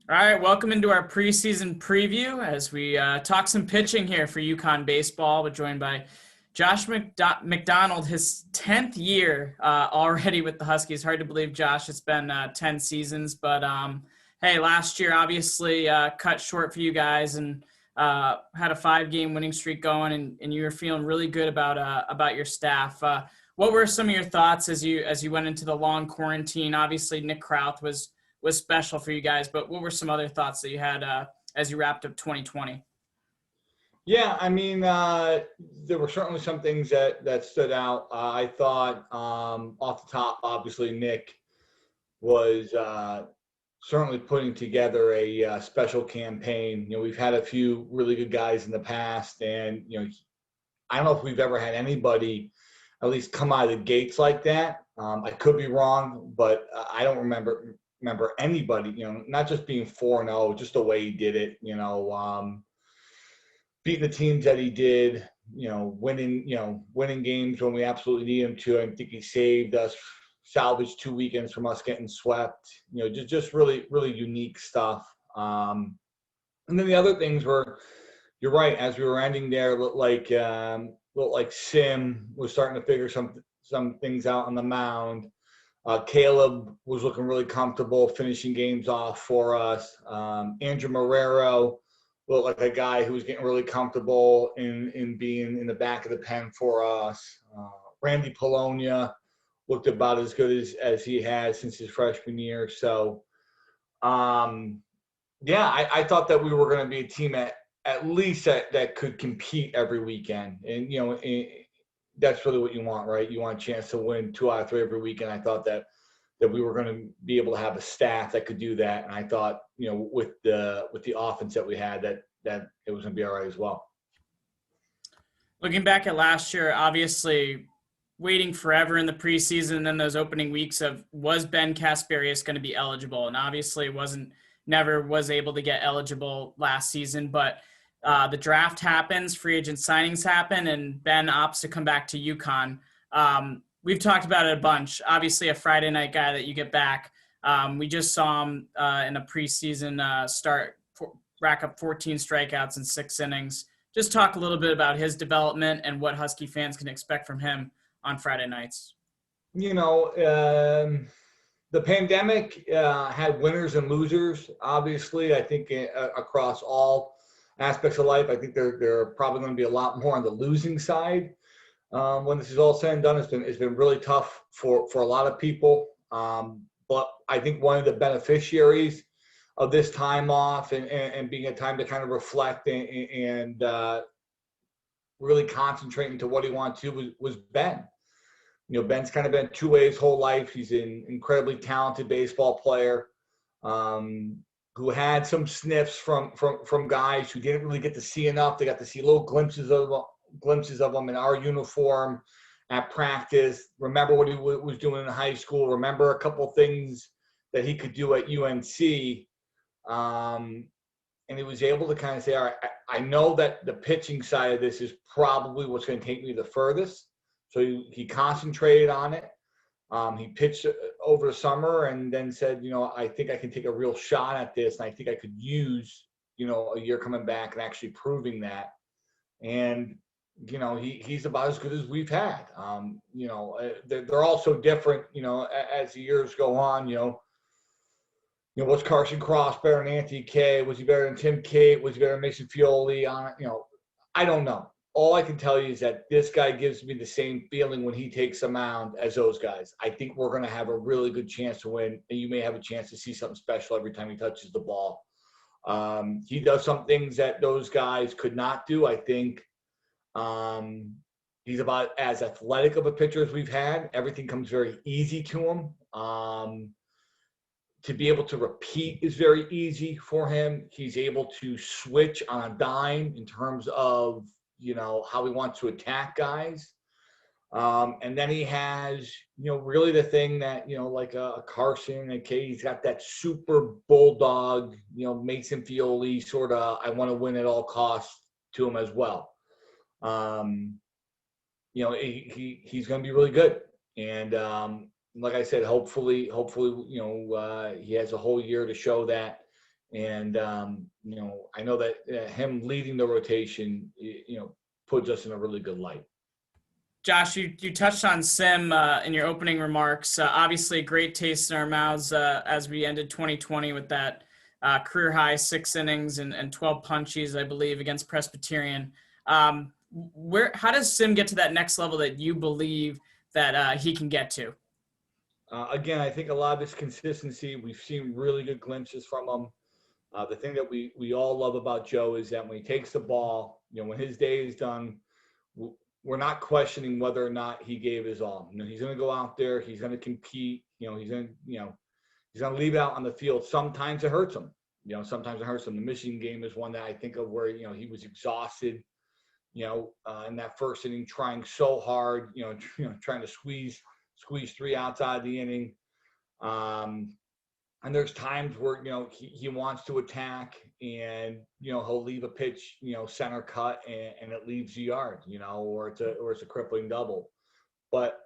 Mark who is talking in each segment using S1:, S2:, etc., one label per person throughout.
S1: All right, welcome into our preseason preview as we talk some pitching here for UConn baseball. We're joined by Josh MacDonald, his 10th year already with the Huskies. Hard to believe, Josh. It's been 10 seasons, but hey, last year obviously cut short for you guys and had a 5-game winning streak going, and you were feeling really good about your staff. What were some of your thoughts as you went into the long quarantine? Obviously, Nick Krauth was special for you guys, but what were some other thoughts that you had as you wrapped up 2020?
S2: Yeah, I mean, there were certainly some things that stood out. I thought off the top, obviously, Nick was certainly putting together a special campaign. We've had a few really good guys in the past, and I don't know if we've ever had anybody at least come out of the gates like that. I could be wrong, but I don't remember anybody. Not just being 4-0, just the way he did it. Beating the teams that he did, winning games when we absolutely need him to. I think he saved us, salvaged 2 weekends from us getting swept. Just really, really unique stuff. And then the other things were, you're right. As we were ending there, it looked like Sim was starting to figure some things out on the mound. Caleb was looking really comfortable finishing games off for us. Andrew Marrero looked like a guy who was getting really comfortable in being in the back of the pen for us. Randy Polonia looked about as good as he has since his freshman year. So, I thought that we were going to be a team at least that could compete every weekend. And, that's really what you want, right? You want a chance to win 2 out of 3 every weekend. I thought that we were going to be able to have a staff that could do that. And I thought, with the offense that we had, that it was going to be all right as well.
S1: Looking back at last year, obviously waiting forever in the preseason and then those opening weeks of, was Ben Kasperius going to be eligible? And obviously never was able to get eligible last season, but the draft happens, free agent signings happen, and Ben opts to come back to UConn. We've talked about it a bunch. Obviously, a Friday night guy that you get back. We just saw him in a preseason rack up 14 strikeouts in 6 innings. Just talk a little bit about his development and what Husky fans can expect from him on Friday nights.
S2: The pandemic had winners and losers. Obviously, I think across all aspects of life, I think there are probably going to be a lot more on the losing side. When this is all said and done, it's been really tough for a lot of people. But I think one of the beneficiaries of this time off and being a time to kind of reflect and really concentrate into what he wanted to was Ben. Ben's kind of been two-way his whole life. He's an incredibly talented baseball player who had some sniffs from guys who didn't really get to see enough. They got to see little glimpses of him in our uniform at practice. Remember what he was doing in high school. Remember a couple things that he could do at UNC. And he was able to kind of say, all right, I know that the pitching side of this is probably what's going to take me the furthest. So he concentrated on it. He pitched over the summer and then said, I think I can take a real shot at this. And I think I could use, a year coming back and actually proving that. And, he's about as good as we've had. They're all so different, as the years go on, was Carson Cross better than Anthony Kay? Was he better than Tim Cate? Was he better than Mason Fioli? I don't know. All I can tell you is that this guy gives me the same feeling when he takes a mound as those guys. I think we're going to have a really good chance to win, and you may have a chance to see something special every time he touches the ball. He does some things that those guys could not do. I think he's about as athletic of a pitcher as we've had. Everything comes very easy to him. To be able to repeat is very easy for him. He's able to switch on a dime in terms of how he wants to attack guys. And then he has, really the thing that, like a Carson and Kay, he's got that super bulldog, Mason Fioli sort of, I want to win at all costs to him as well. He's going to be really good. And like I said, hopefully, he has a whole year to show that And, I know that him leading the rotation, puts us in a really good light.
S1: Josh, you touched on Sim in your opening remarks. Obviously, a great taste in our mouths as we ended 2020 with that career high 6 innings and 12 punchies, I believe, against Presbyterian. How does Sim get to that next level that you believe that he can get to?
S2: Again, I think a lot of this consistency, we've seen really good glimpses from him. The thing that we all love about Joe is that when he takes the ball, when his day is done, we're not questioning whether or not he gave his all. He's going to go out there, he's going to compete. He's going to leave it out on the field. Sometimes it hurts him. Sometimes it hurts him. The Michigan game is one that I think of where he was exhausted. In that first inning, trying so hard. Trying to squeeze 3 outside the inning. And there's times where, he wants to attack and, he'll leave a pitch, center cut and it leaves the yard, or it's a crippling double. But,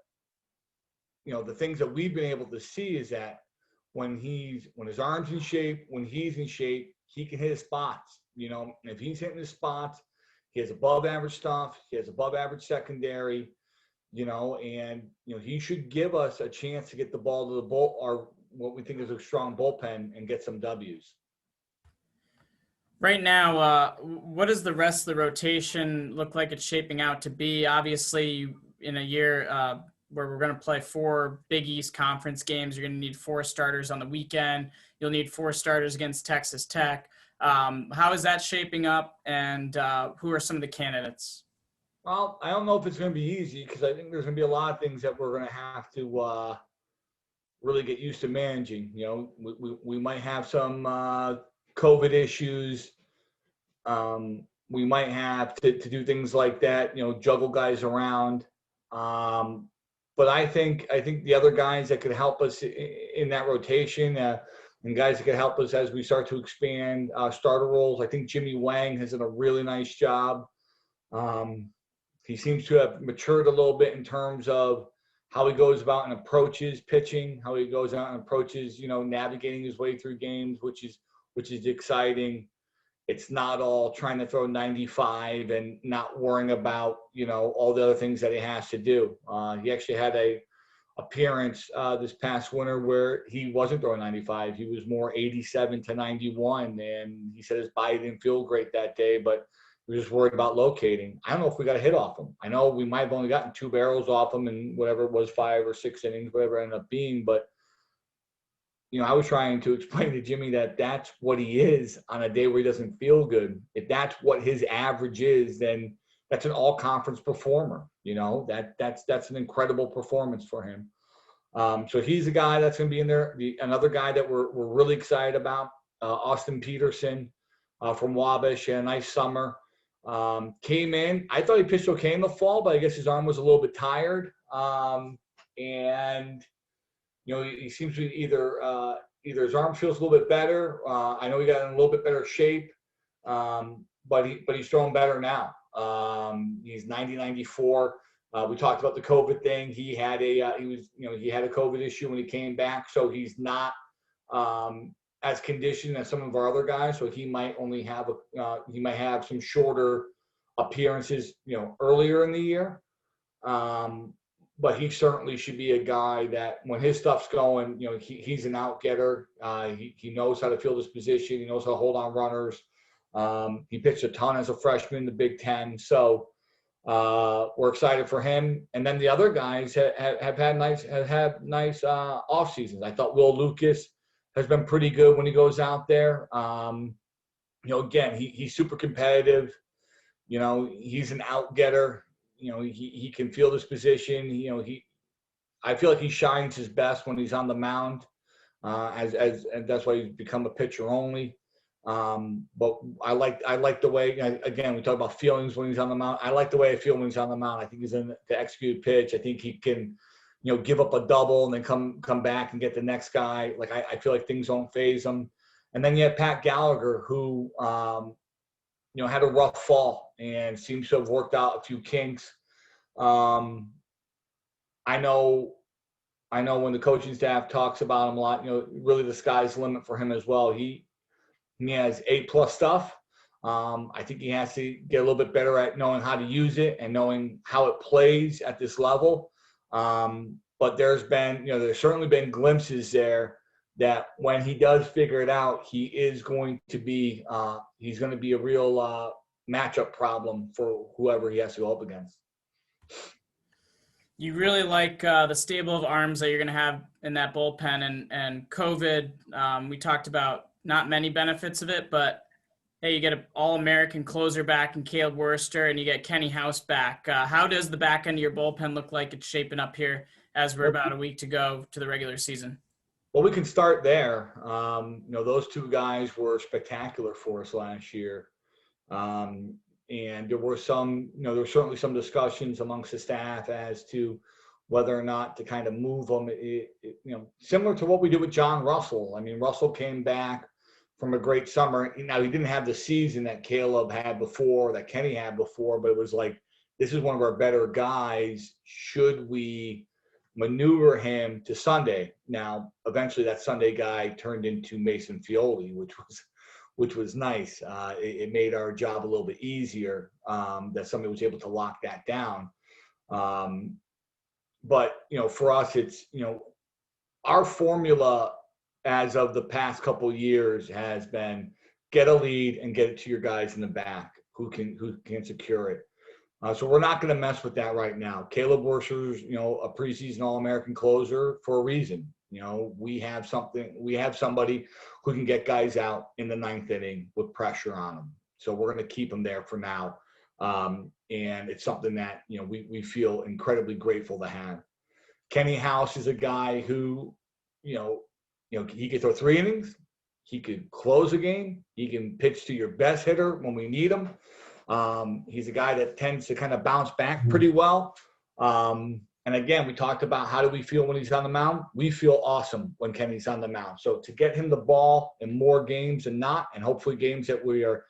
S2: the things that we've been able to see is that when his arm's in shape, when he's in shape, he can hit his spots. If he's hitting his spots, he has above average stuff. He has above average secondary, and, he should give us a chance to get the ball to the bull or what we think is a strong bullpen and get some W's.
S1: Right now, what does the rest of the rotation look like it's shaping out to be? Obviously, in a year where we're going to play 4 Big East Conference games, you're going to need 4 starters on the weekend. You'll need 4 starters against Texas Tech. How is that shaping up, and who are some of the candidates?
S2: Well, I don't know if it's going to be easy because I think there's going to be a lot of things that we're going to have to really get used to managing. We might have some COVID issues. We might have to do things like that, juggle guys around. But I think the other guys that could help us in that rotation and guys that could help us as we start to expand starter roles. I think Jimmy Wang has done a really nice job. He seems to have matured a little bit in terms of how he goes about and approaches pitching, how he goes out and approaches, navigating his way through games, which is exciting. It's not all trying to throw 95 and not worrying about, all the other things that he has to do. He actually had a appearance this past winter where he wasn't throwing 95. He was more 87 to 91. And he said his body didn't feel great that day, but he was just worried about locating. I don't know if we got a hit off him. I know we might have only gotten 2 barrels off him in whatever it was, 5 or 6 innings, whatever it ended up being. But, I was trying to explain to Jimmy that that's what he is on a day where he doesn't feel good. If that's what his average is, then that's an all-conference performer. That's an incredible performance for him. So he's a guy that's going to be in there. Another guy that we're really excited about, Austin Peterson from Wabash, had a nice summer. Came in. I thought he pitched okay in the fall, but I guess his arm was a little bit tired. And he seems to either his arm feels a little bit better. I know he got in a little bit better shape, but he's throwing better now. He's 90-94. We talked about the COVID thing. He had a COVID issue when he came back, so he's not as conditioned as some of our other guys. So he might only have have some shorter appearances, earlier in the year. But he certainly should be a guy that when his stuff's going, he's an out-getter. He knows how to field his position. He knows how to hold on runners. He pitched a ton as a freshman in the Big Ten. So we're excited for him. And then the other guys have had nice off seasons. I thought Will Lucas has been pretty good when he goes out there. Again, he's super competitive. He's an out-getter. He can field his position. I feel like he shines his best when he's on the mound, and that's why he's become a pitcher only. But I like the way, again, we talk about feelings when he's on the mound. I like the way I feel when he's on the mound. I think he's in the executed pitch. I think he can, give up a double and then come back and get the next guy. Like I feel like things don't faze him. And then you have Pat Gallagher, who had a rough fall and seems to have worked out a few kinks. I know when the coaching staff talks about him a lot, really the sky's the limit for him as well. He He has A+ stuff. I think he has to get a little bit better at knowing how to use it and knowing how it plays at this level. But there's certainly been glimpses there that when he does figure it out, he is going to be he's going to be a real matchup problem for whoever he has to go up against.
S1: You really like the stable of arms that you're going to have in that bullpen, and COVID. We talked about not many benefits of it, but hey, you get an All-American closer back in Caleb Worcester, and you get Kenny House back. How does the back end of your bullpen look like it's shaping up here as we're about a week to go to the regular season?
S2: Well, we can start there. Those two guys were spectacular for us last year. And there were certainly some discussions amongst the staff as to whether or not to kind of move them, similar to what we did with John Russell. I mean, Russell came back from a great summer. Now, he didn't have the season that Caleb had before, that Kenny had before, but it was like, this is one of our better guys. Should we maneuver him to Sunday? Now, eventually that Sunday guy turned into Mason Fioli, which was nice. It made our job a little bit easier that somebody was able to lock that down. But, for us, it's, our formula as of the past couple of years has been get a lead and get it to your guys in the back who can secure it. So we're not going to mess with that right now. Caleb Worcester's, a preseason All-American closer for a reason. We have somebody who can get guys out in the 9th inning with pressure on them. So we're going to keep them there for now. And it's something that, we feel incredibly grateful to have. Kenny House is a guy who, he could throw 3 innings. He could close a game. He can pitch to your best hitter when we need him. He's a guy that tends to kind of bounce back pretty well. And again, we talked about how do we feel when he's on the mound. We feel awesome when Kenny's on the mound. So to get him the ball in more games than not, and hopefully games that we are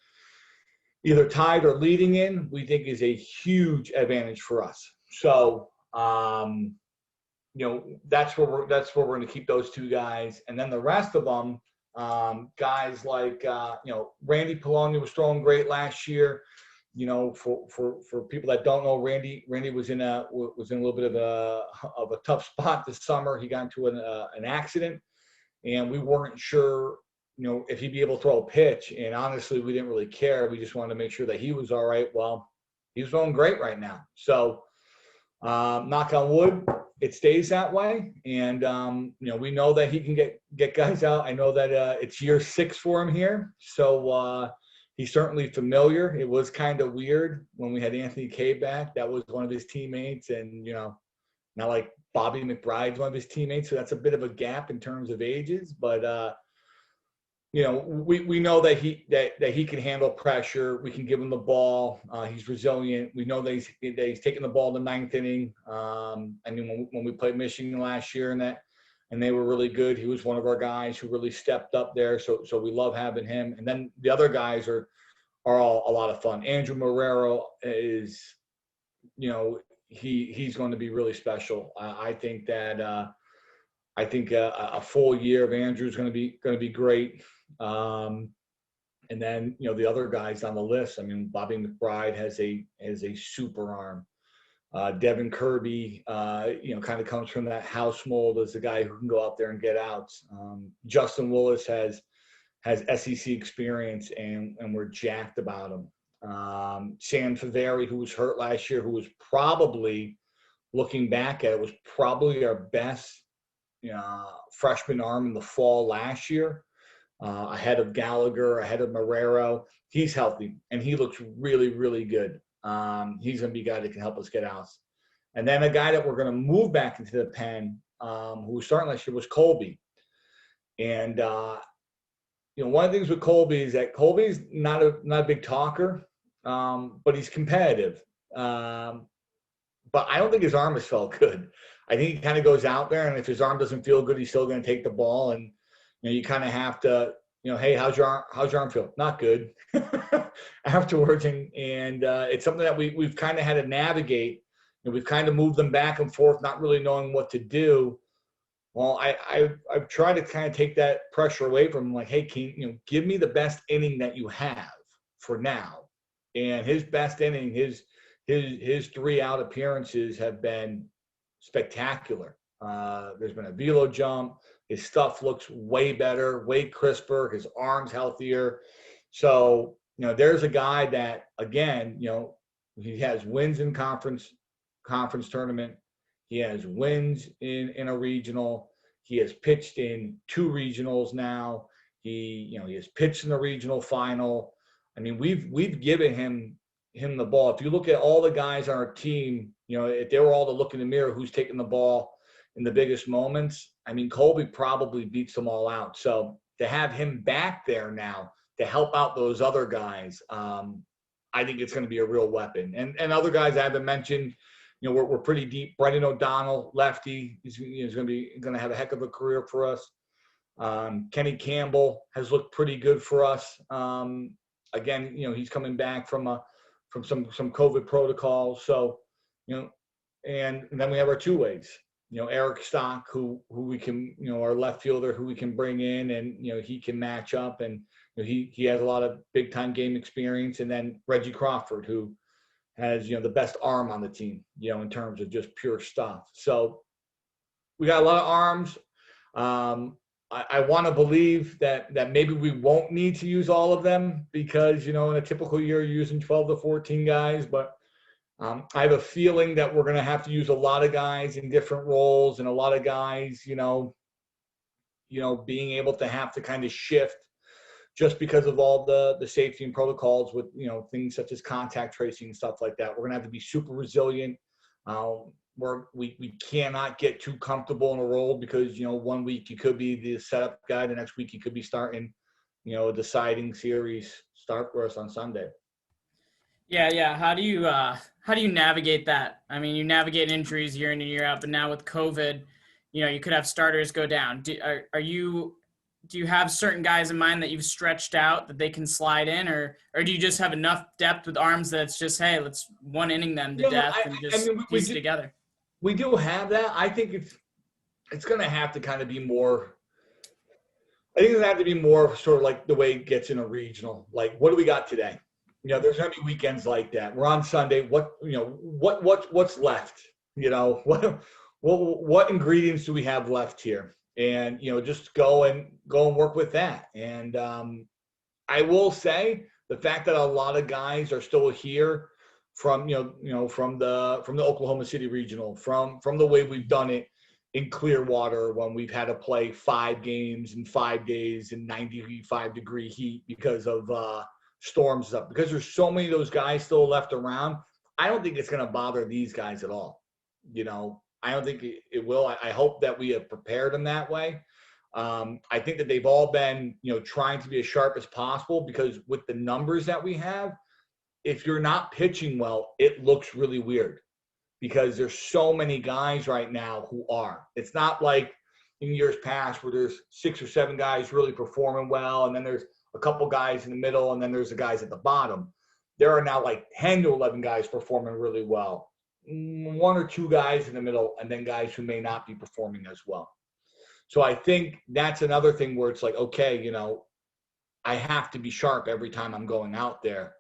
S2: either tied or leading in, we think is a huge advantage for us. So, that's where we're going to keep those two guys. And then the rest of them, guys like, Randy Pologna was throwing great last year. For people that don't know, Randy was in a little bit of a tough spot this summer. He got into an accident, and we weren't sure, if he'd be able to throw a pitch. And honestly, we didn't really care. We just wanted to make sure that he was all right. Well, he's throwing great right now. So, knock on wood, it stays that way. And we know that he can get guys out. I know that it's year 6 for him here. So. He's certainly familiar. It was kind of weird when we had Anthony Kay back. That was one of his teammates, and not like Bobby McBride's one of his teammates, so that's a bit of a gap in terms of ages. But we know that he can handle pressure. We can give him the ball. He's resilient. We know that he's taking the ball in the 9th inning. When we played Michigan last year and they were really good, he was one of our guys who really stepped up there. So we love having him. And then the other guys are all a lot of fun. Andrew Marrero is, he's going to be really special. I think that a full year of Andrew is going to be great. And then the other guys on the list. I mean, Bobby McBride has a super arm. Devin Kirby, kind of comes from that house mold as a guy who can go out there and get outs. Justin Willis has SEC experience, and we're jacked about him. Sam Faveri, who was hurt last year, who was probably, looking back at it, was probably our best freshman arm in the fall last year, ahead of Gallagher, ahead of Marrero. He's healthy, and he looks really, really good. He's going to be a guy that can help us get outs. And then a guy that we're going to move back into the pen, who was starting last year, was Colby. And, one of the things with Colby is that Colby's not a big talker, but he's competitive. But I don't think his arm has felt good. I think he kind of goes out there, and if his arm doesn't feel good, he's still going to take the ball. And, you kind of have to, hey, how's your arm feel? Not good. Afterwards, and it's something that we've kind of had to navigate. We've kind of moved them back and forth, not really knowing what to do. Well, I've tried to kind of take that pressure away from him, like, hey, give me the best inning that you have for now. And his best inning, his 3-out appearances have been spectacular. There's been a velo jump. His stuff looks way better, way crisper. His arms healthier. So there's a guy that, again, he has wins in conference tournament. He has wins in a regional. He has pitched in 2 regionals now. He has pitched in the regional final. I mean, we've given him the ball. If you look at all the guys on our team, if they were all to look in the mirror, who's taking the ball in the biggest moments, I mean, Colby probably beats them all out. So to have him back there now to help out those other guys, I think it's going to be a real weapon. And other guys I haven't mentioned, we're pretty deep. Brendan O'Donnell, lefty, he's going to have a heck of a career for us. Kenny Campbell has looked pretty good for us. Again, he's coming back from some COVID protocols. So, and then we have our 2-ways. Eric Stock, who we can, our left fielder, who we can bring in, and he can match up, and he has a lot of big time game experience. And then Reggie Crawford, who has the best arm on the team, in terms of just pure stuff. So we got a lot of arms. I want to believe that maybe we won't need to use all of them, because in a typical year you're using 12 to 14 guys, but I have a feeling that we're going to have to use a lot of guys in different roles, and a lot of guys, being able to have to kind of shift just because of all the safety and protocols with, things such as contact tracing and stuff like that. We're going to have to be super resilient. We cannot get too comfortable in a role, because, 1 week you could be the setup guy, the next week you could be starting, a deciding series start for us on Sunday.
S1: Yeah. How do you navigate that? I mean, you navigate injuries year in and year out, but now with COVID, you could have starters go down. Do you have certain guys in mind that you've stretched out that they can slide in, or do you just have enough depth with arms that it's just, hey, let's one inning them to death and just piece it together?
S2: We do have that. I think it's going to have to kind of be more. I think it's going to have to be more sort of like the way it gets in a regional. Like, what do we got today? There's going to be weekends like that. We're on Sunday. What's left? What ingredients do we have left here? And just go and work with that. And I will say the fact that a lot of guys are still here from from the Oklahoma City regional, from the way we've done it in Clearwater, when we've had to play 5 games in 5 days in 95-degree heat because of storms and stuff, because there's so many of those guys still left around. I don't think it's going to bother these guys at all. I don't think it will. I hope that we have prepared them that way. I think that they've all been, trying to be as sharp as possible, because with the numbers that we have, if you're not pitching well, it looks really weird, because there's so many guys right now who are. It's not like in years past where there's 6 or 7 guys really performing well, and then there's a couple guys in the middle, and then there's the guys at the bottom. There are now like 10 to 11 guys performing really well, 1 or 2 guys in the middle, and then guys who may not be performing as well. So I think that's another thing where it's like, okay, I have to be sharp every time I'm going out there,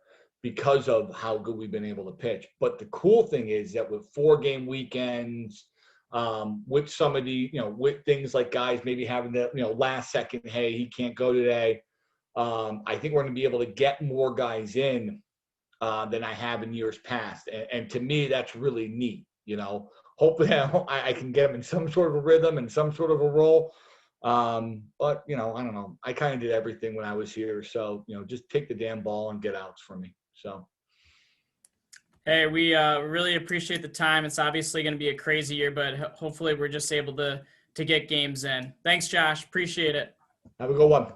S2: because of how good we've been able to pitch. But the cool thing is that with 4-game weekends, with some of the, with things like guys maybe having the, last second, hey, he can't go today. I think we're going to be able to get more guys in than I have in years past. And to me, that's really neat. Hopefully I can get them in some sort of a rhythm and some sort of a role. But, I don't know. I kind of did everything when I was here. So, just take the damn ball and get outs for me. So.
S1: Hey, we really appreciate the time. It's obviously going to be a crazy year, but hopefully we're just able to get games in. Thanks, Josh. Appreciate it.
S2: Have a good one.